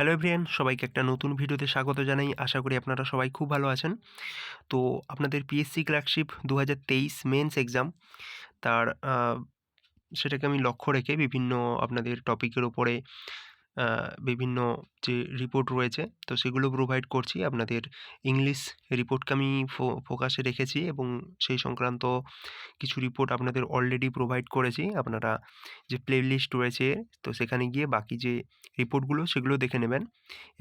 Hello everyone, সবাইকে একটা নতুন ভিডিওতে স্বাগত জানাই। আশা করি আপনারা সবাই খুব ভালো আছেন। তো আপনাদের পিএসসি ক্লার্কশিপ ২০২৩ মেন্স এক্সাম তার সেটাকে আমি লক্ষ্য রেখে বিভিন্ন আপনাদের টপিকের উপরে বিভিন্ন যে রিপোর্ট রয়েছে তো সেগুলো প্রোভাইড করছি। আপনাদের ইংলিশ রিপোর্টকে আমি ফোকাসে রেখেছি এবং সেই সংক্রান্ত কিছু রিপোর্ট আপনাদের অলরেডি প্রোভাইড করেছি। আপনারা যে প্লেলিস্ট রয়েছে তো সেখানে গিয়ে বাকি যে রিপোর্টগুলো সেগুলো দেখে নেবেন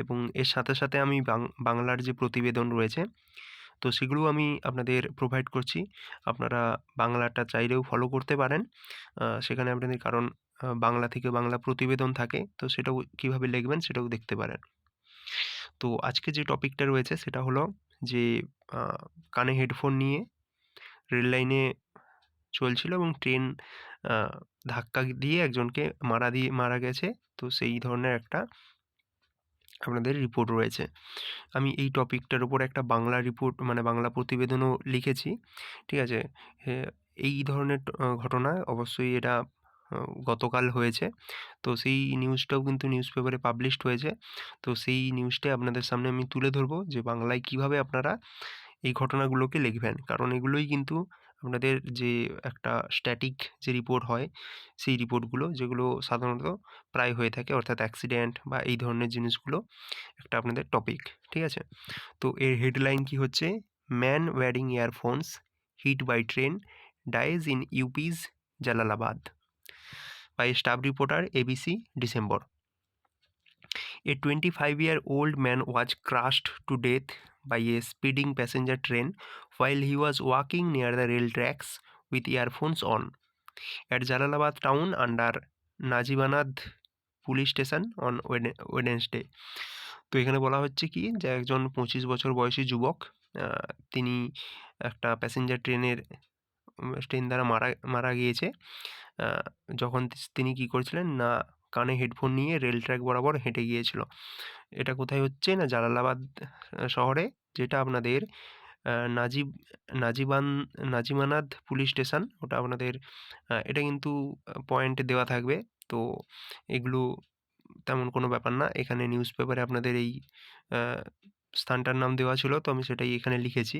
এবং এর সাথে সাথে আমি বাংলার যে প্রতিবেদন রয়েছে তো সেগুলো আমি আপনাদের প্রোভাইড করছি। আপনারা বাংলাটা চাইলেও ফলো করতে পারেন। সেখানে আপনাদের কারণ বাংলা থেকে বাংলা প্রতিবেদন থাকে, তো সেটাও কীভাবে লিখবেন সেটাও দেখতে পারেন। তো আজকে যে টপিকটা রয়েছে সেটা হলো যে কানে হেডফোন নিয়ে রেল লাইনে চলছিল এবং ট্রেন ধাক্কা দিয়ে একজনকে মারা গেছে। তো সেই ধরনের একটা আপনাদের রিপোর্ট রয়েছে। আমি এই টপিকটার উপর একটা বাংলা রিপোর্ট মানে বাংলা প্রতিবেদনও লিখেছি। ঠিক আছে? এই ধরনের ঘটনা অবশ্যই এটা গতকাল হয়েছে। তো সেই নিউজটাও কিন্তু নিউজ পেপারে পাবলিশড হয়েছে। তো সেই নিউজটাই আপনাদের সামনে আমি তুলে ধরবো যে বাংলায় কীভাবে আপনারা এই ঘটনাগুলোকে লিখবেন। কারণ এগুলোই কিন্তু আপনাদের যে একটা স্ট্যাটিক যে রিপোর্ট হয় সেই রিপোর্টগুলো যেগুলো সাধারণত প্রায় হয়ে থাকে, অর্থাৎ অ্যাক্সিডেন্ট বা এই ধরনের জিনিসগুলো একটা আপনাদের টপিক। ঠিক আছে? তো এর হেডলাইন কি হচ্ছে, man wearing earphones hit by train dies in UP's Jalalabad by staff reporter ABC December. A 25-year-old man was crushed to death by a speeding passenger train while he was walking near the rail tracks with earphones on at Jalalabad town under Najibanad police station on Wednesday. তো এখানে বলা হচ্ছে কি যে একজন 25 বছর বয়সী যুবক তিনি একটা প্যাসেঞ্জার ট্রেন দ্বারা মারা গিয়েছে যখন তিনি কি করছিলেন না কানে হেডফোন নিয়ে রেল ট্র্যাক বরাবর হেঁটে গিয়েছিল। এটা কোথায় হচ্ছে না জালালাবাদ শহরে, যেটা আপনাদের নাজিব নাজিবান নাজিমানাদ পুলিশ স্টেশন, ওটা আপনাদের এটা কিন্তু পয়েন্টে দেওয়া থাকবে। তো এগুলো তেমন কোনো ব্যাপার না। এখানে নিউজ পেপারে আপনাদের এই স্থানটার নাম দেওয়া ছিল, তো আমি সেটাই এখানে লিখেছি,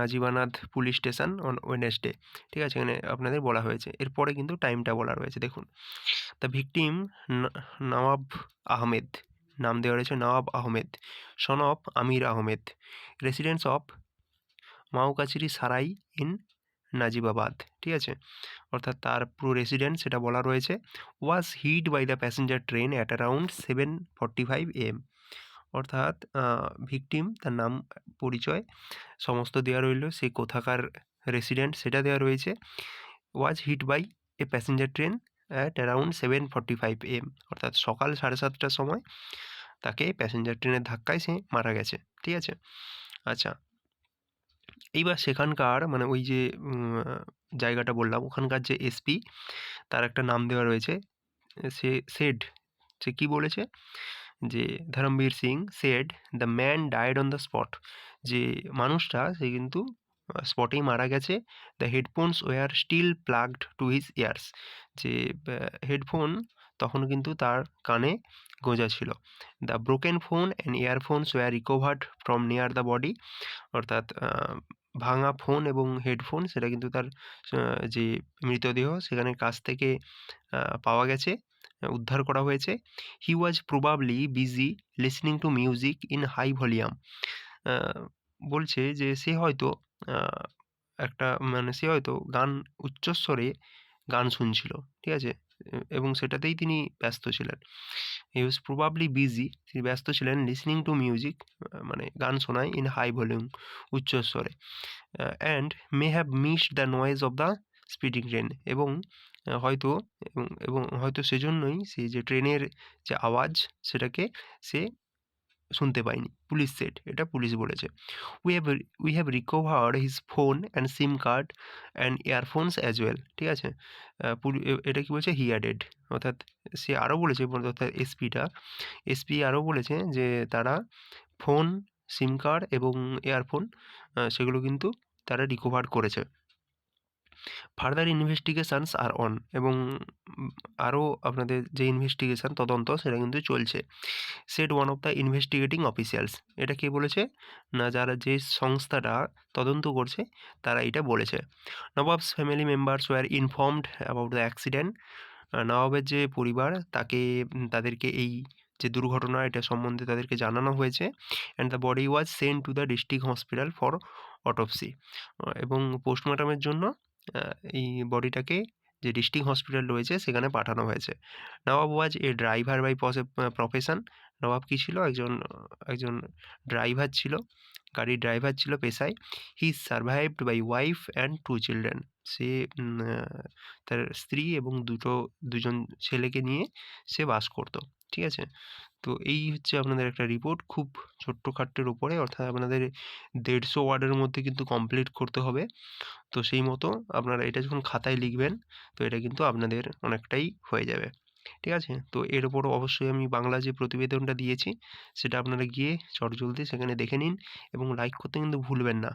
নাজিবানাদ পুলিশ স্টেশন অন ওয়েডনেসডে। ঠিক আছে? এখানে আপনাদের বলা হয়েছে। এরপরে কিন্তু টাইমটা বলা রয়েছে, দেখুন। দ্য ভিকটিম নওয়াব আহমেদ, নাম দেওয়া রয়েছে Nawab Ahmed, son of Amir Ahmed, residence of Maukachiri Sarai in Najibabad. ঠিক আছে? অর্থাৎ তার পুরো রেসিডেন্ট সেটা বলা রয়েছে। Was hit by the passenger train at around 7:45 AM। অর্থাৎ ভিকটিম, তার নাম পরিচয় সমস্ত দেওয়া রইল, সে কোথাকার রেসিডেন্ট সেটা দেওয়া রয়েছে। Was hit by a passenger train at around 7:45 AM, অর্থাৎ সকাল 7:30টার সময় তাকে প্যাসেঞ্জার ট্রেনের ধাক্কায় সে মারা গেছে। ঠিক আছে? আচ্ছা, এইবার সেখানকার মানে ওই যে জায়গাটা বললাম ওখানকার যে এসপি, তার একটা নাম দেওয়া রয়েছে। সে কি বলেছে যে Dharamvir Singh said the man died on the spot, যে মানুষটা সে কিন্তু স্পটেই মারা গেছে। The headphones were still plugged to his ears, যে হেডফোন তখন কিন্তু তার কানে গোঁজা ছিল। The broken phone and earphones were recovered from near the body, অর্থাৎ ভাঙা ফোন এবং হেডফোন সেটা কিন্তু তার যে মৃতদেহ সেখানের কাছ থেকে পাওয়া গেছে, উদ্ধার করা হয়েছে। He was probably busy listening to music in high volume, বলছে যে সে হয়তো সে হয়তো উচ্চস্বরে গান শুনছিল। ঠিক আছে? এবং সেটাতেই তিনি ব্যস্ত ছিলেন। হি ওয়াজ প্রবাবলি বিজি, তিনি ব্যস্ত ছিলেন লিসনিং টু মিউজিক মানে গান শোনায় ইন হাই ভলিউম উচ্চস্বরে, and may have missed the noise of the speeding train, এবং হয়তো হয়তো সেজন্যই সে যে ট্রেনের যে আওয়াজ সেটাকে সে শুনতে পায়নি। পুলিশ সেড, এটা পুলিশ বলেছে। We have recovered his phone and SIM card and earphones as well. ঠিক আছে? এটা কি বলছে, হি অ্যাডেড, অর্থাৎ সে আরও বলেছে, অর্থাৎ এসপি আরও বলেছে যে তারা ফোন, সিম কার্ড এবং ইয়ারফোন সেগুলো কিন্তু তারা রিকভার করেছে। ফার্দার ইনভেস্টিগেশনস আর অন, এবং আরও আপনাদের যে ইনভেস্টিগেশন তদন্ত সেটা কিন্তু চলছে। Said one of the investigating officials, এটা কে বলেছে না, যারা যে সংস্থাটা তদন্ত করছে তারা এটা বলেছে। Nawab's family members were informed about the accident, নবাবের যে পরিবার তাদেরকে এই যে দুর্ঘটনা এটা সম্বন্ধে তাদেরকে জানানো হয়েছে। And the body was sent to the district hospital for autopsy, এবং পোস্টমর্টমের জন্য এই বডিটাকে যে ডিস্ট্রিক্ট হসপিটাল রয়েছে সেখানে পাঠানো হয়েছে। Nawab was a driver by profession, Nawab কী ছিল, একজন ড্রাইভার ছিল, গাড়ির ড্রাইভার ছিল পেশায়। He survived by wife and 2 children, সে তার স্ত্রী এবং দুজন ছেলেকে নিয়ে সে বাস করতো, ঠিক আছে? তো এই হচ্ছে আপনাদের একটা রিপোর্ট, খুব ছোট্টখাট্টের উপরে, অর্থাৎ আপনাদের 150 ওয়ার্ডের মধ্যে কিন্তু কমপ্লিট করতে হবে। তো সেই মতো আপনারা এটা যখন খাতায় লিখবেন তো এটা কিন্তু আপনাদের অনেকটাই হয়ে যাবে, ঠিক আছে? তো এর ওপরও অবশ্যই আমি বাংলা যে প্রতিবেদনটা দিয়েছি সেটা আপনারা গিয়ে চটজলদি সেখানে দেখে নিন এবং লাইক করতে কিন্তু ভুলবেন না।